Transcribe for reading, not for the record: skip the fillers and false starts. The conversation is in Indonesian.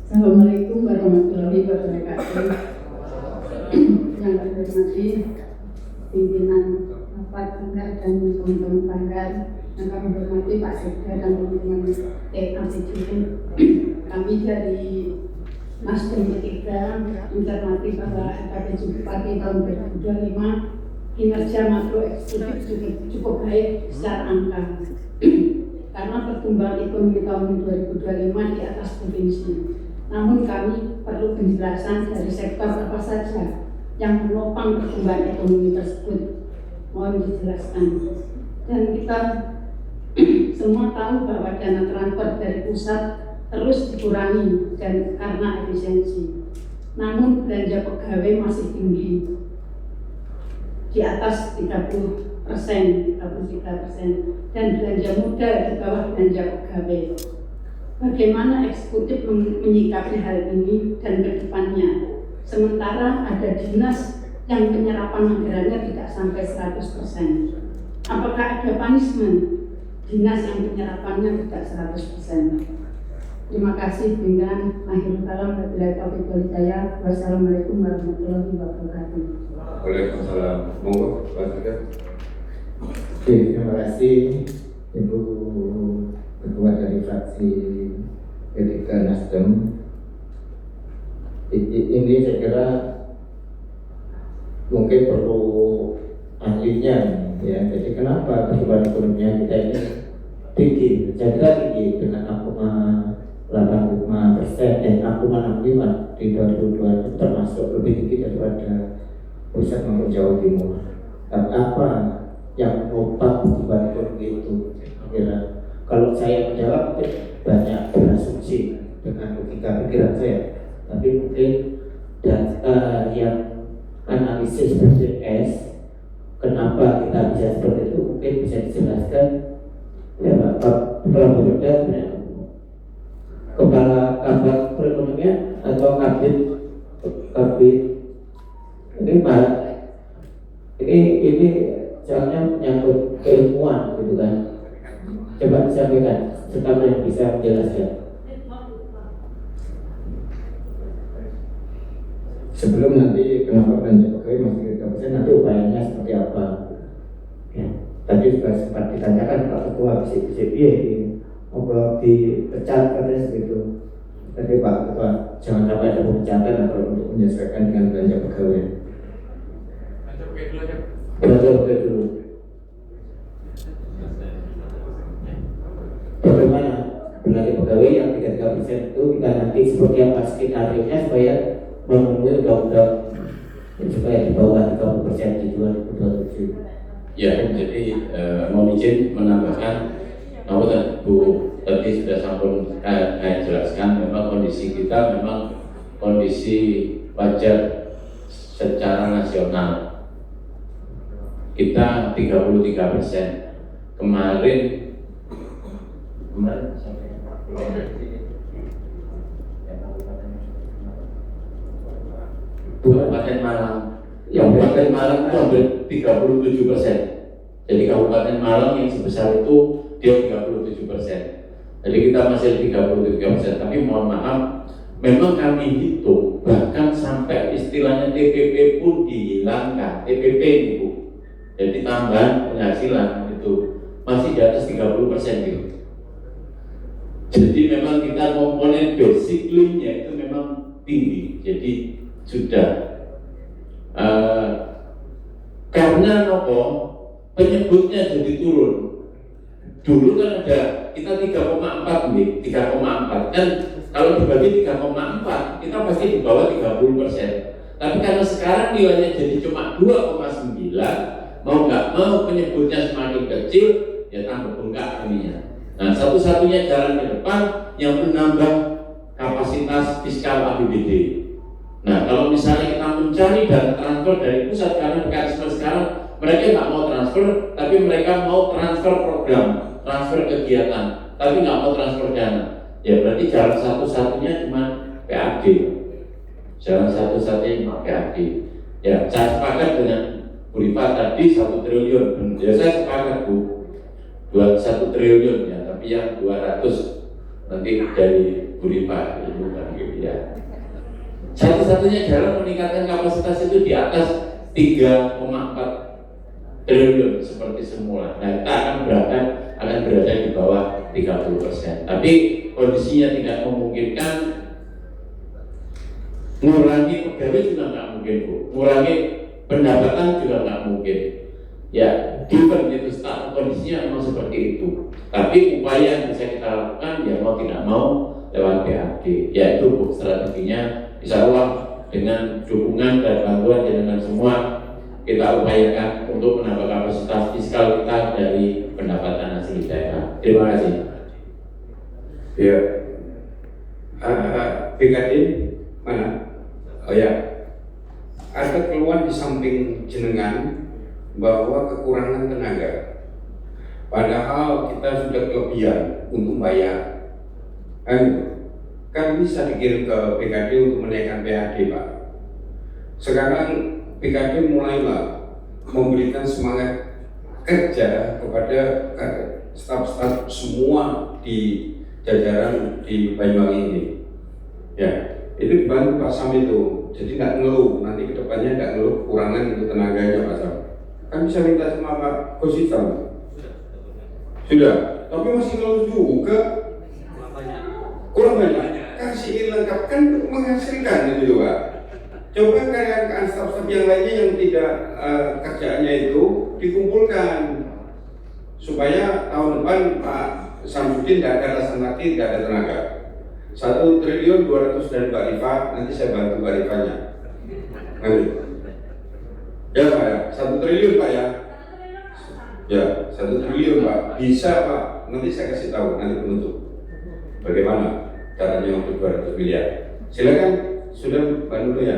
Assalamualaikum warahmatullahi wabarakatuh. Yang saya hormati pimpinan rapat banggar dan teman-teman banggar, yang kami hormati Pak Sekda dan teman-teman TKPJ. Kami dari Nasdem P3 mencermati bahwa LKPJ Bupati tahun 2025 kinerja makro eksekutif cukup baik secara angka. Karena pertumbuhan ekonomi tahun 2025 di atas provinsi. Namun kami perlu penjelasan dari sektor apa saja yang menopang pertumbuhan ekonomi tersebut. Mohon dijelaskan. Dan kita semua tahu bahwa dana transfer dari pusat terus dikurangi dan karena efisiensi. Namun belanja pegawai masih tinggi, di atas 30%, 33%, dan belanja modal di bawah belanja pegawai. Bagaimana eksekutif menyikapi hal ini dan ke depannya? Sementara ada dinas yang penyerapan anggarannya tidak sampai 100%. Apakah ada punishment dinas yang penyerapannya tidak 100%? Terima kasih. Dengan akhir kalam, wabillahi taufiq wal hidayah. Wassalamualaikum warahmatullahi wabarakatuh. Waalaikumsalam. Monggo, Pak Sekda. Oke, terima kasih Ibu Ketua dari fraksi P3 Nasdem. Ini saya kira mungkin perlu ahlinya, ya. Jadi kenapa pertumbuhan ekonominya kita ini tinggi? Saya kira tinggi dengan 6,85%, 6,65 di 2002 itu termasuk lebih tinggi daripada pusat maupun Jawa Timur. Tapi apa yang menopang pertumbuhan ekonomi itu? Kira kalau saya menjawab banyak berasumsi dengan logika pikiran saya, tapi mungkin data yang analisis BPS kenapa kita bisa seperti itu mungkin bisa dijelaskan ya Pak Prabowo, Kepala Kabak Perekonomian atau Kabit ini Pak, ini soalnya menyangkut keilmuan gitu kan. Coba disampaikan serta yang bisa menjelaskan. Sebelum nanti kenapa belanja pegawai masih 30%, nanti upayanya seperti apa? Ya, tadi juga sempat ditanyakan Pak Ketua BCB mau dipecat katanya segitu. Tadi Pak Ketua jangan sampai ada pemecatan atau untuk menyesuaikan dengan belanja pegawai. Belanja dulu. Bagaimana belanja pegawai yang 33% itu kita nanti seperti apa skenario-nya supaya memenuhi undang-undang supaya di bawah 30% di 2027. Ya, jadi mohon izin menambahkan bahwa Bu tadi sudah sampun saya jelaskan, memang kondisi kita memang kondisi wajar secara nasional. Kita 33%. Kemarin Kabupaten Malang, Kabupaten Malang itu hampir 37%. Jadi Kabupaten Malang yang sebesar itu dia 37%. Jadi kita masih 33%. Tapi mohon maaf, memang kami hitung bahkan sampai istilahnya TPP pun dihilangkan. TPP itu, jadi tambahan penghasilan itu masih di atas 30% gitu. Jadi memang kita komponen basically-nya itu memang tinggi. Jadi sudah karena nopo penyebutnya jadi turun. Dulu kan ada kita 3,4 nih, 3,4 kan kalau dibagi 3,4 kita pasti di bawah 30%. Tapi karena sekarang nilainya jadi cuma 2,9, mau nggak mau penyebutnya semakin kecil, ya tambah bengkak ininya. Nah, satu-satunya jalan ke depan yang menambah kapasitas fiskal APBD. Nah, kalau misalnya kita mencari dana transfer dari pusat, karena mekanisme sekarang mereka nggak mau transfer, tapi mereka mau transfer program, transfer kegiatan, tapi nggak mau transfer dana. Ya berarti jalan satu-satunya cuma PAD. Jalan satu-satunya cuma PAD. Ya, saya sepakat dengan Bu Rifa tadi 1 triliun. Ya saya sepakat Bu, 1 triliun ya, tapi yang 200 nanti dari Bu Rifa itu kan gitu ya. Satu-satunya jalan meningkatkan kapasitas itu di atas 3,4 triliun seperti semula. Nah, kita akan berada di bawah 30%. Tapi kondisinya tidak memungkinkan. Ngurangi pegawai juga nggak mungkin, Bu. Ngurangi pendapatan juga nggak mungkin. Ya, given itu kondisinya memang seperti itu. Tapi upaya yang bisa kita lakukan ya mau tidak mau lewat PAD. Ya itu, Bu, strateginya. Insya Allah dengan dukungan dan bantuan dengan semua kita upayakan untuk menambah kapasitas fiskal kita dari pendapatan asli daerah. Terima kasih. Ya, BKD mana? Oh ya, ada keluhan di samping jenengan bahwa kekurangan tenaga. Padahal kita sudah kelebihan untuk bayar. Kan bisa dikirim ke BKD untuk menaikkan PAD, Pak. Sekarang BKD mulailah memberikan semangat kerja kepada staf-staf semua di jajaran di Banyuwangi ini. Ya, itu dibantu Pak Sam itu. Jadi nggak ngeluh, nanti kedepannya nggak ngeluh kekurangan untuk tenaganya Pak Sam. Kan bisa minta sama Pak Kosita. Sudah, tapi masih ngeluh juga. Kurang banyak. Kasih lengkap kan menghasilkan itu Pak. Coba karyakan staf-staf yang lainnya yang tidak kerjaannya itu dikumpulkan supaya tahun depan Pak Samsudin tidak ada alasan lagi, tidak ada tenaga. 1,2 triliun dari Mbak Rifa, nanti saya bantu Mbak Rifanya. Nanti. Ya Pak ya, 1 triliun Pak ya. Ya, 1 triliun Pak. Bisa Pak, nanti saya kasih tahu, nanti penutup. Bagaimana caranya untuk 200 miliar. Silakan, sudah Mbak Nurul ya.